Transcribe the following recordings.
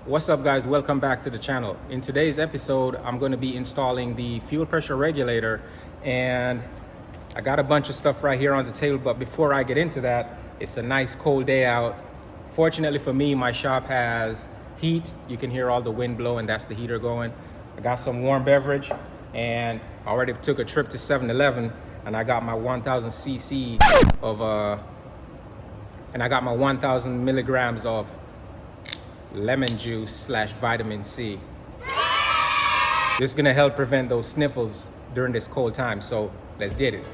What's up guys, welcome back to the channel. In today's episode, I'm going to be installing the fuel pressure regulator, and I got a bunch of stuff right here on the table. But before I get into that, it's a nice cold day out. Fortunately for me, my shop has heat. You can hear all the wind blowing, that's the heater going. I got some warm beverage, and I already took a trip to 7-Eleven, and I got my 1000 cc of and I got my 1000 milligrams of lemon juice / vitamin C. This is gonna help prevent those sniffles during this cold time, so let's get it.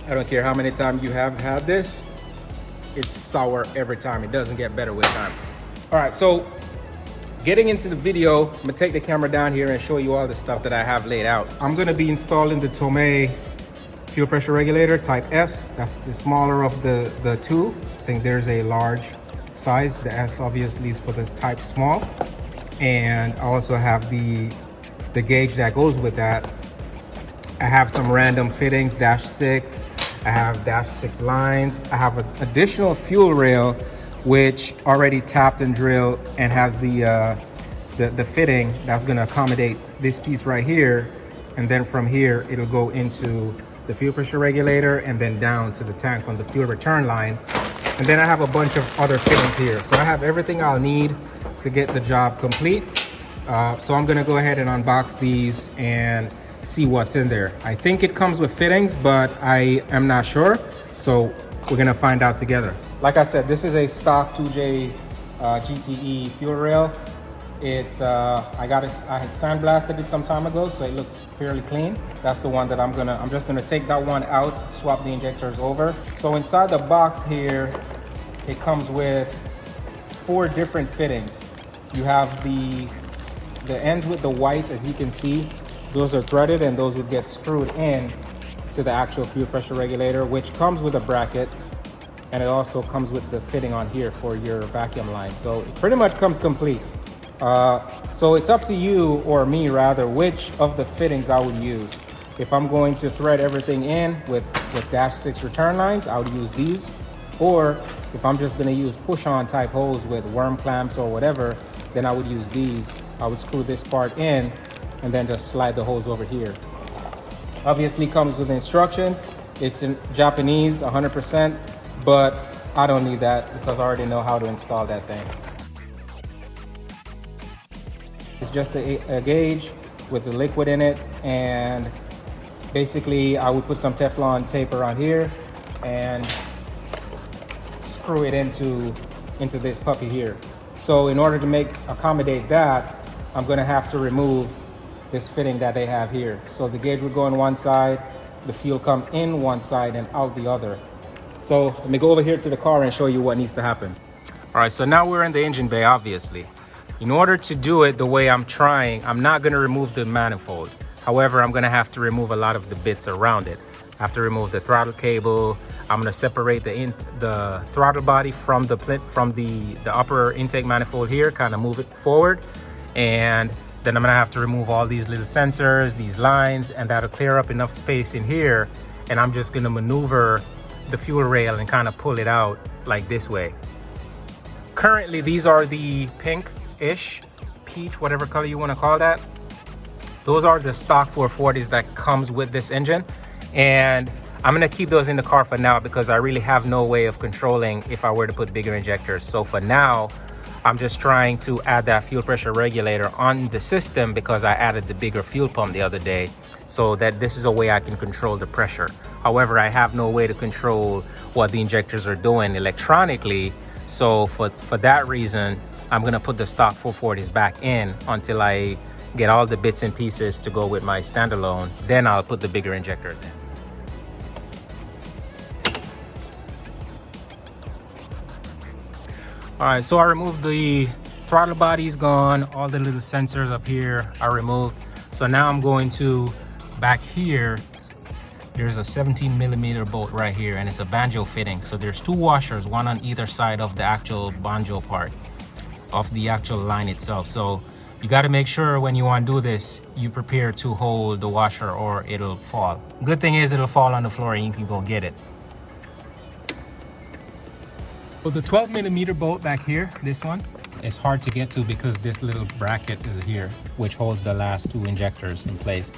I don't care how many times you have had this, it's sour every time. It doesn't get better with time. All right, so getting into the video, I'm gonna take the camera down here and show you all the stuff that I have laid out. I'm gonna be installing the Tomei fuel pressure regulator type S. That's the smaller of the two. I think there's a large size. The S obviously is for the type small. And I also have the gauge that goes with that. I have some random fittings, -6. I have -6 lines. I have an additional fuel rail, which already tapped and drilled and has the fitting that's gonna accommodate this piece right here. And then from here, it'll go into the fuel pressure regulator and then down to the tank on the fuel return line. And then I have a bunch of other fittings here. So I have everything I'll need to get the job complete. So I'm gonna go ahead and unbox these and see what's in there. I think it comes with fittings, but I am not sure. So we're gonna find out together. Like I said, this is a stock 2J GTE fuel rail. I sandblasted it some time ago, so it looks fairly clean. That's the one that I'm just gonna take that one out, swap the injectors over. So inside the box here, it comes with 4 different fittings. You have the ends with the white, as you can see, those are threaded, and those would get screwed in to the actual fuel pressure regulator, which comes with a bracket, and it also comes with the fitting on here for your vacuum line. So it pretty much comes complete. So it's up to you, or me rather, which of the fittings I would use. If I'm going to thread everything in with -6 return lines, I would use these. Or if I'm just going to use push-on type hose with worm clamps or whatever, then I would use these. I would screw this part in and then just slide the hose over here. Obviously comes with instructions. It's in Japanese 100%, but I don't need that because I already know how to install that thing. It's just a gauge with the liquid in it, and basically I would put some Teflon tape around here and screw it into this puppy here. So in order to accommodate that, I'm gonna have to remove this fitting that they have here. So the gauge would go on one side, the fuel come in one side and out the other. So let me go over here to the car and show you what needs to happen. All right, so now we're in the engine bay, obviously. In order to do it the way I'm trying, I'm not gonna remove the manifold. However, I'm gonna have to remove a lot of the bits around it. I have to remove the throttle cable. I'm gonna separate the throttle body from the upper intake manifold here, kind of move it forward. And then I'm gonna have to remove all these little sensors, these lines, and that'll clear up enough space in here. And I'm just gonna maneuver the fuel rail and kind of pull it out like this way. Currently, these are the pink-ish, peach, whatever color you want to call that. Those are the stock 440s that comes with this engine, and I'm gonna keep those in the car for now because I really have no way of controlling if I were to put bigger injectors. So for now, I'm just trying to add that fuel pressure regulator on the system because I added the bigger fuel pump the other day, so that this is a way I can control the pressure. However, I have no way to control what the injectors are doing electronically. So for that reason, I'm gonna put the stock 440s back in until I get all the bits and pieces to go with my standalone. Then I'll put the bigger injectors in. All right, so I removed the throttle body's gone, all the little sensors up here are removed. So now I'm going to back here. There's a 17mm bolt right here, and it's a banjo fitting. So there's 2 washers, one on either side of the actual banjo part of the actual line itself. So you got to make sure when you want to do this, you prepare to hold the washer or it'll fall. Good thing is it'll fall on the floor and you can go get it. So the 12mm bolt back here, this one, is hard to get to because this little bracket is here, which holds the last two injectors in place.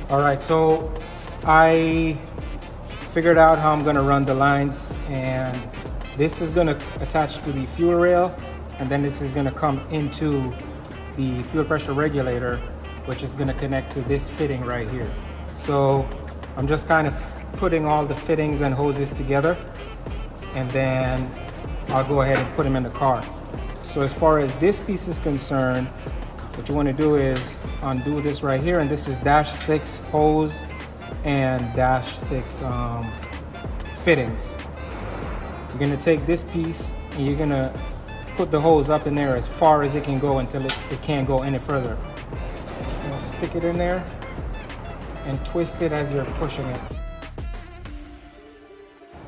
All right, so I figured out how I'm gonna run the lines, and this is gonna attach to the fuel rail, and then this is gonna come into the fuel pressure regulator, which is gonna connect to this fitting right here. So I'm just kind of putting all the fittings and hoses together, and then I'll go ahead and put them in the car. So as far as this piece is concerned, what you want to do is undo this right here, and this is -6 hose and -6 fittings. You're going to take this piece and you're going to put the hose up in there as far as it can go until it can't go any further. Just going to stick it in there and twist it as you're pushing it.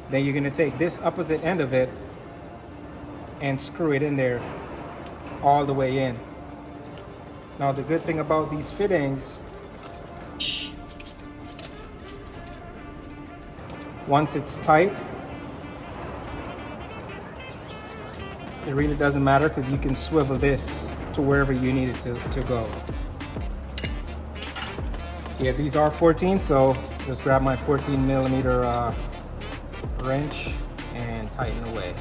Then you're going to take this opposite end of it and screw it in there all the way in. Now the good thing about these fittings, once it's tight, it really doesn't matter because you can swivel this to wherever you need it to go. Yeah, these are 14, so just grab my 14mm wrench and tighten away.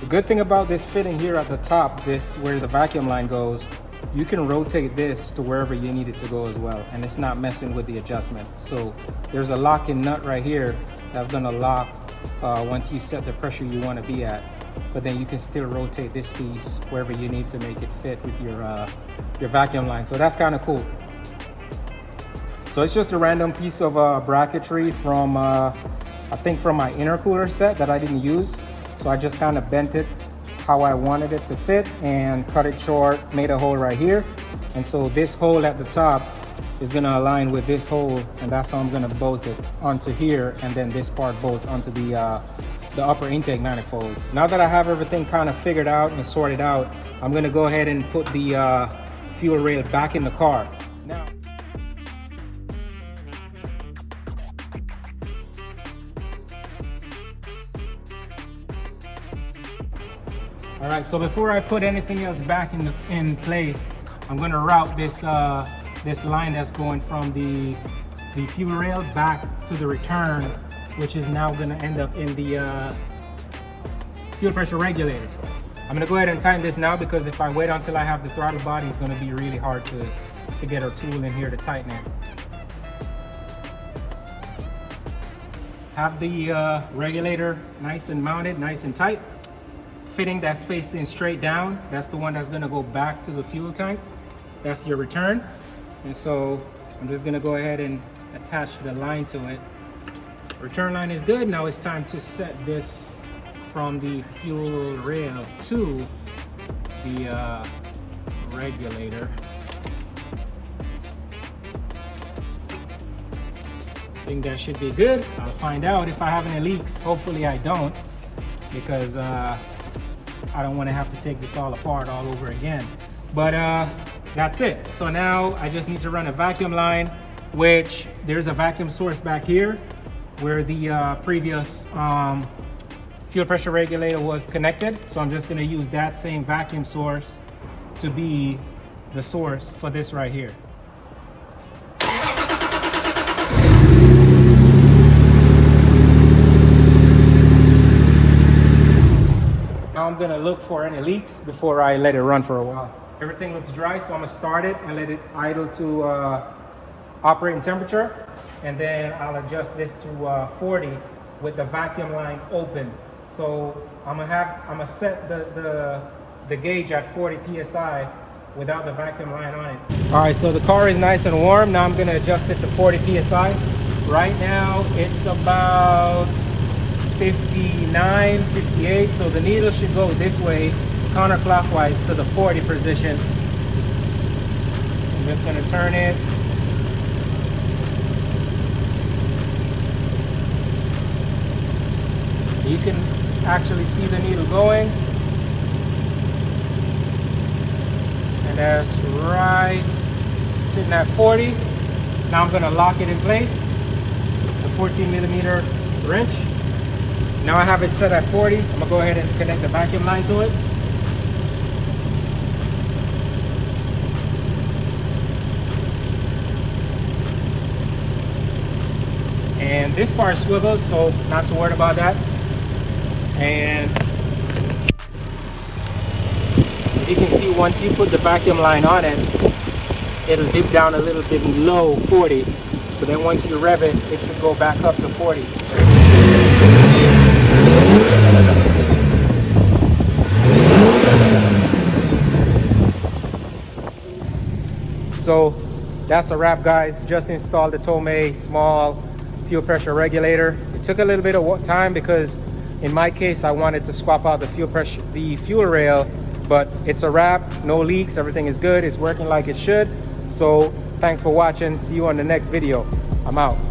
The good thing about this fitting here at the top, this where the vacuum line goes, you can rotate this to wherever you need it to go as well, and it's not messing with the adjustment. So there's a locking nut right here that's gonna lock once you set the pressure you want to be at, but then you can still rotate this piece wherever you need to make it fit with your vacuum line. So that's kind of cool. So it's just a random piece of bracketry from I think from my intercooler set that I didn't use. So I just kind of bent it how I wanted it to fit and cut it short, made a hole right here. And so this hole at the top is gonna align with this hole, and that's how I'm gonna bolt it onto here, and then this part bolts onto the upper intake manifold. Now that I have everything kind of figured out and sorted out, I'm gonna go ahead and put the fuel rail back in the car. Now, all right, so before I put anything else back in place, I'm gonna route this this line that's going from the fuel rail back to the return, which is now gonna end up in the fuel pressure regulator. I'm gonna go ahead and tighten this now, because if I wait until I have the throttle body, it's gonna be really hard to get a tool in here to tighten it. Have the regulator nice and mounted, nice and tight. Fitting that's facing straight down, that's the one that's gonna go back to the fuel tank. That's your return. And so I'm just gonna go ahead and attach the line to it. Return line is good. Now it's time to set this from the fuel rail to the regulator. I think that should be good. I'll find out if I have any leaks. Hopefully I don't, because I don't want to have to take this all apart all over again. But that's it. So now I just need to run a vacuum line, which there's a vacuum source back here where the previous fuel pressure regulator was connected. So I'm just going to use that same vacuum source to be the source for this right here. Now I'm gonna look for any leaks before I let it run for a while. Everything looks dry, so I'm gonna start it and let it idle to operating temperature, and then I'll adjust this to 40 with the vacuum line open. So I'm gonna set the gauge at 40 psi without the vacuum line on it. All right, so the car is nice and warm. Now I'm gonna adjust it to 40 psi. Right now it's about 59, 58, so the needle should go this way, counterclockwise to the 40 position. I'm just gonna turn it. You actually see the needle going. And that's right, sitting at 40. Now I'm gonna lock it in place, the 14mm wrench. Now I have it set at 40. I'm gonna go ahead and connect the vacuum line to it. And this part swivels, so not to worry about that. And as you can see, once you put the vacuum line on it, it'll dip down a little bit below 40. But then once you rev it, it should go back up to 40. So that's a wrap, guys. Just installed the Tomei small fuel pressure regulator. It took a little bit of time because in my case I wanted to swap out the fuel rail, but it's a wrap, no leaks, everything is good, it's working like it should. So thanks for watching, see you on the next video. I'm out.